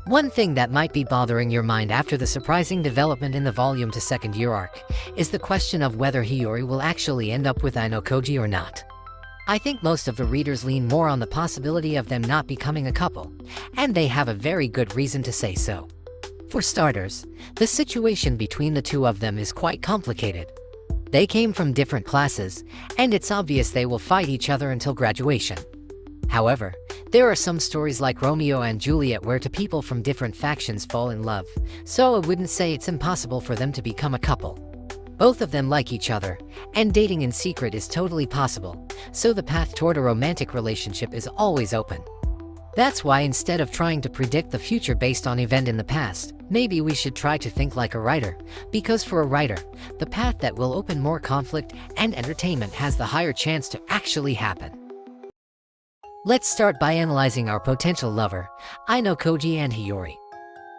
One thing that might be bothering your mind after the surprising development in the volume to second year arc is the question of whether Hiyori will actually end up with Ayanokoji or not. I think most of the readers lean more on the possibility of them not becoming a couple, and they have a very good reason to say so. For starters, the situation between the two of them is quite complicated. They came from different classes, and it's obvious they will fight each other until graduation. However, there are some stories like Romeo and Juliet where two people from different factions fall in love, so I wouldn't say it's impossible for them to become a couple. Both of them like each other, and dating in secret is totally possible, so the path toward a romantic relationship is always open. That's why instead of trying to predict the future based on event in the past, maybe we should try to think like a writer, because for a writer, the path that will open more conflict and entertainment has the higher chance to actually happen. Let's start by analyzing our potential lover, Ayanokoji and Hiyori.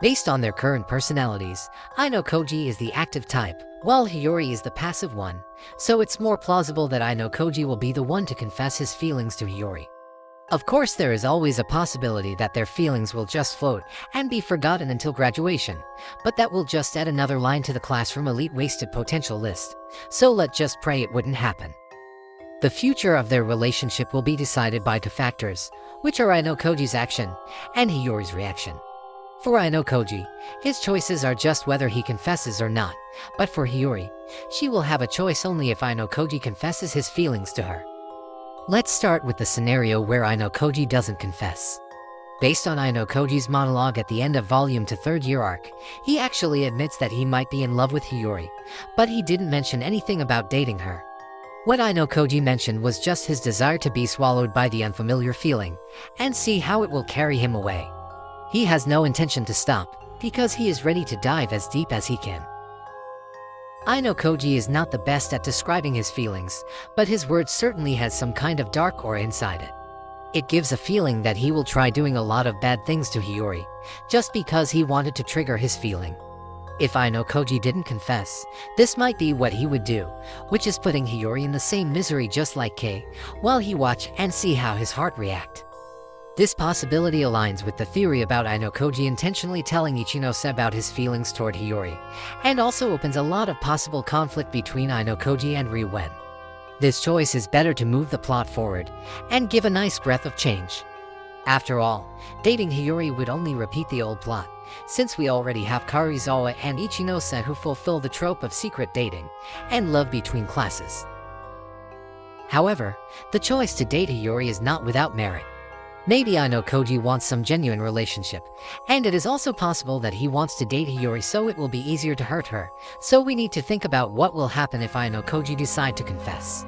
Based on their current personalities, Ayanokoji is the active type, while Hiyori is the passive one, so it's more plausible that Ayanokoji will be the one to confess his feelings to Hiyori. Of course, there is always a possibility that their feelings will just float and be forgotten until graduation, but that will just add another line to the classroom elite wasted potential list, so let's just pray it wouldn't happen. The future of their relationship will be decided by two factors, which are Ayanokoji's action and Hiyori's reaction. For Ayanokoji, his choices are just whether he confesses or not, but for Hiyori, she will have a choice only if Ayanokoji confesses his feelings to her. Let's start with the scenario where Ayanokoji doesn't confess. Based on Ayanokoji's monologue at the end of volume 2 third year arc, he actually admits that he might be in love with Hiyori, but he didn't mention anything about dating her. What Ayanokoji mentioned was just his desire to be swallowed by the unfamiliar feeling and see how it will carry him away. He has no intention to stop, because he is ready to dive as deep as he can. Ayanokoji is not the best at describing his feelings, but his words certainly has some kind of dark aura inside it. It gives a feeling that he will try doing a lot of bad things to Hiyori, just because he wanted to trigger his feeling. If Ayanokoji didn't confess, this might be what he would do, which is putting Hiyori in the same misery just like Kei, while he watch and see how his heart react. This possibility aligns with the theory about Ayanokoji intentionally telling Ichinose about his feelings toward Hiyori, and also opens a lot of possible conflict between Ayanokoji and Ryuen. This choice is better to move the plot forward and give a nice breath of change. After all, dating Hiyori would only repeat the old plot, since we already have Karizawa and Ichinose who fulfill the trope of secret dating and love between classes. However, the choice to date Hiyori is not without merit. Maybe Ayanokoji wants some genuine relationship, and it is also possible that he wants to date Hiyori so it will be easier to hurt her, so we need to think about what will happen if Ayanokoji decide to confess.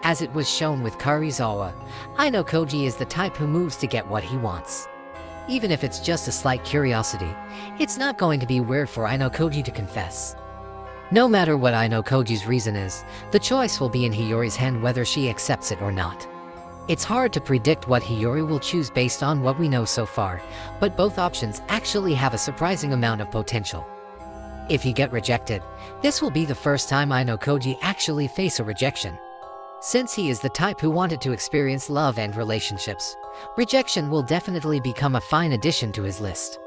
As it was shown with Karizawa, Ayanokoji is the type who moves to get what he wants. Even if it's just a slight curiosity, it's not going to be weird for Ayanokoji to confess. No matter what Ayanokoji's reason is, the choice will be in Hiyori's hand whether she accepts it or not. It's hard to predict what Hiyori will choose based on what we know so far, but both options actually have a surprising amount of potential. If he get rejected, this will be the first time Ayanokoji actually face a rejection. Since he is the type who wanted to experience love and relationships, rejection will definitely become a fine addition to his list.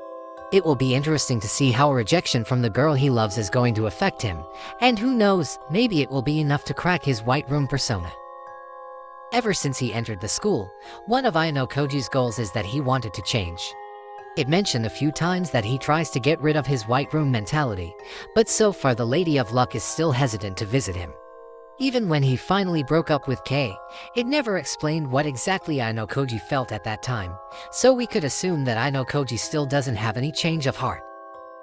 It will be interesting to see how a rejection from the girl he loves is going to affect him, and who knows, maybe it will be enough to crack his white room persona. Ever since he entered the school, one of Ayanokoji's goals is that he wanted to change. It mentioned a few times that he tries to get rid of his white room mentality, but so far the Lady of Luck is still hesitant to visit him. Even when he finally broke up with Kei, it never explained what exactly Ayanokoji felt at that time, so we could assume that Ayanokoji still doesn't have any change of heart.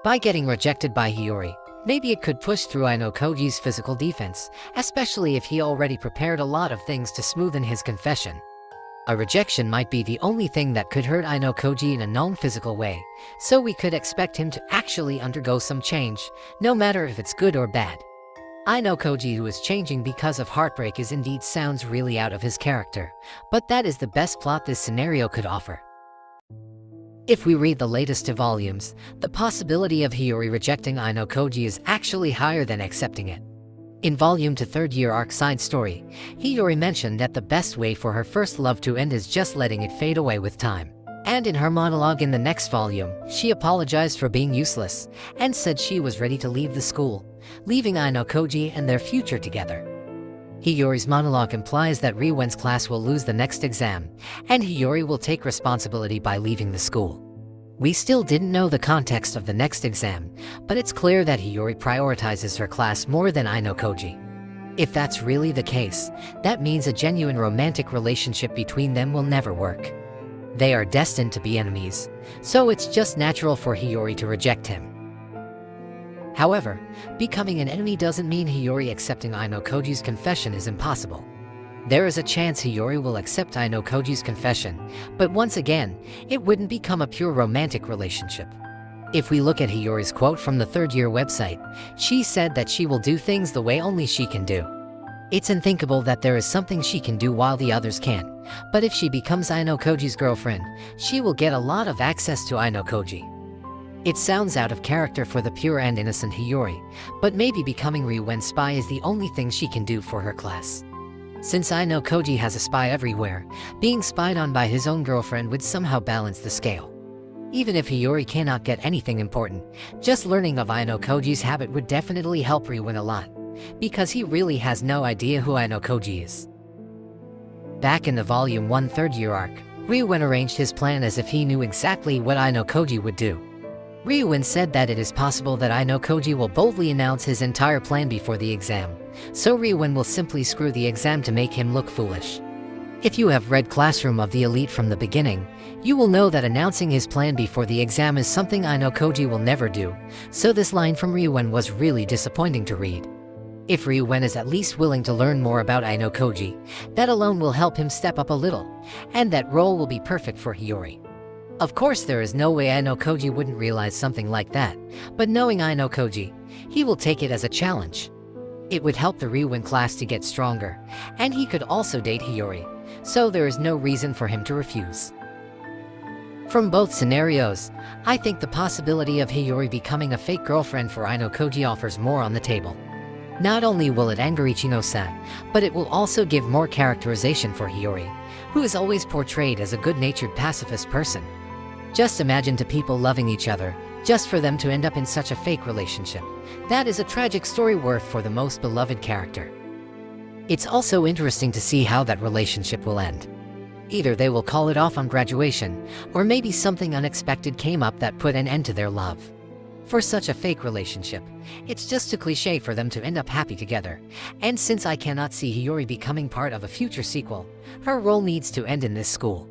By getting rejected by Hiyori, maybe it could push through Ayanokoji's physical defense, especially if he already prepared a lot of things to smoothen his confession. A rejection might be the only thing that could hurt Ayanokoji in a non-physical way, so we could expect him to actually undergo some change, no matter if it's good or bad. Ayanokoji who is changing because of heartbreak is indeed sounds really out of his character, but that is the best plot this scenario could offer. If we read the latest 2 volumes, the possibility of Hiyori rejecting Ayanokoji is actually higher than accepting it. In volume 2 third year arc side story, Hiyori mentioned that the best way for her first love to end is just letting it fade away with time. And in her monologue in the next volume, she apologized for being useless and said she was ready to leave the school, leaving Ayanokoji and their future together. Hiyori's monologue implies that Riwen's class will lose the next exam, and Hiyori will take responsibility by leaving the school. We still didn't know the context of the next exam, but it's clear that Hiyori prioritizes her class more than Ayanokoji. If that's really the case, that means a genuine romantic relationship between them will never work. They are destined to be enemies, so it's just natural for Hiyori to reject him. However, becoming an enemy doesn't mean Hiyori accepting Ayanokoji's confession is impossible. There is a chance Hiyori will accept Ayanokoji's confession, but once again, it wouldn't become a pure romantic relationship. If we look at Hiyori's quote from the third-year website, she said that she will do things the way only she can do. It's unthinkable that there is something she can do while the others can't, but if she becomes Ayanokoji's girlfriend, she will get a lot of access to Ayanokoji. It sounds out of character for the pure and innocent Hiyori, but maybe becoming Riwen's spy is the only thing she can do for her class. Since Ayanokoji has a spy everywhere, being spied on by his own girlfriend would somehow balance the scale. Even if Hiyori cannot get anything important, just learning of Ayanokoji's habit would definitely help Riwen a lot, because he really has no idea who Ayanokoji is. Back in the Volume 1 third-year arc, Riwen arranged his plan as if he knew exactly what Ayanokoji would do. Riwen said that it is possible that Ayanokoji will boldly announce his entire plan before the exam, so Riwen will simply screw the exam to make him look foolish. If you have read Classroom of the Elite from the beginning, you will know that announcing his plan before the exam is something Ayanokoji will never do, so this line from Riwen was really disappointing to read. If Riwen is at least willing to learn more about Ayanokoji, that alone will help him step up a little, and that role will be perfect for Hiyori. Of course, there is no way Ayanokoji wouldn't realize something like that, but knowing Ayanokoji, he will take it as a challenge. It would help the Riwen class to get stronger, and he could also date Hiyori, so there is no reason for him to refuse. From both scenarios, I think the possibility of Hiyori becoming a fake girlfriend for Ayanokoji offers more on the table. Not only will it anger Ichino-san, but it will also give more characterization for Hiyori, who is always portrayed as a good-natured pacifist person. Just imagine two people loving each other, just for them to end up in such a fake relationship. That is a tragic story worth for the most beloved character. It's also interesting to see how that relationship will end. Either they will call it off on graduation, or maybe something unexpected came up that put an end to their love. For such a fake relationship, it's just too cliché for them to end up happy together, and since I cannot see Hiyori becoming part of a future sequel, her role needs to end in this school.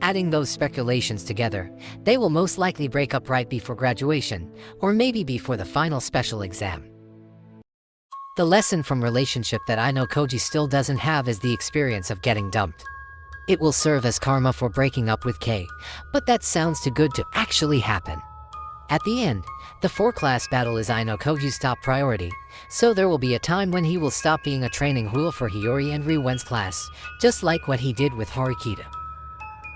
Adding those speculations together, they will most likely break up right before graduation, or maybe before the final special exam. The lesson from relationship that Ayanokoji still doesn't have is the experience of getting dumped. It will serve as karma for breaking up with Kei, but that sounds too good to actually happen. At the end, the 4-class battle is Ayanokoji's top priority, so there will be a time when he will stop being a training wheel for Hiyori and Riwen's class, just like what he did with Horikita.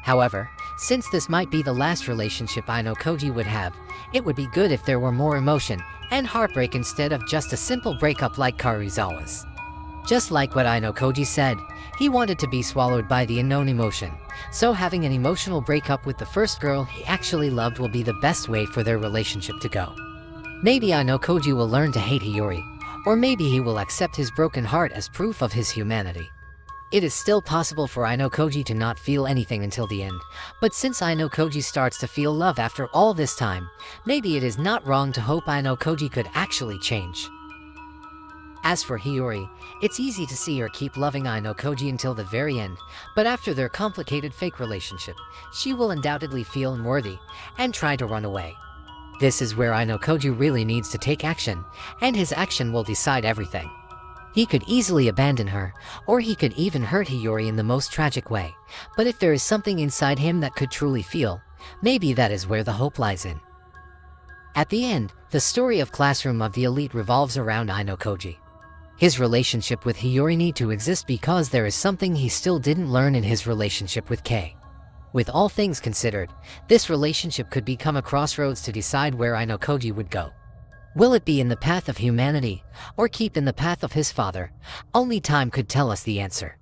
However, since this might be the last relationship Ayanokoji would have, it would be good if there were more emotion and heartbreak instead of just a simple breakup like Karuizawa's. Just like what Ayanokoji said, he wanted to be swallowed by the unknown emotion, so having an emotional breakup with the first girl he actually loved will be the best way for their relationship to go. Maybe Ayanokoji will learn to hate Hiyori, or maybe he will accept his broken heart as proof of his humanity. It is still possible for Ayanokoji to not feel anything until the end, but since Ayanokoji starts to feel love after all this time, maybe it is not wrong to hope Ayanokoji could actually change. As for Hiyori, it's easy to see her keep loving Ayanokoji until the very end, but after their complicated fake relationship, she will undoubtedly feel unworthy and try to run away. This is where Ayanokoji really needs to take action, and his action will decide everything. He could easily abandon her, or he could even hurt Hiyori in the most tragic way, but if there is something inside him that could truly feel, maybe that is where the hope lies in. At the end, the story of Classroom of the Elite revolves around Ayanokoji. His relationship with Hiyori need to exist because there is something he still didn't learn in his relationship with Kei. With all things considered, this relationship could become a crossroads to decide where Ayanokoji would go. Will it be in the path of humanity, or keep in the path of his father? Only time could tell us the answer.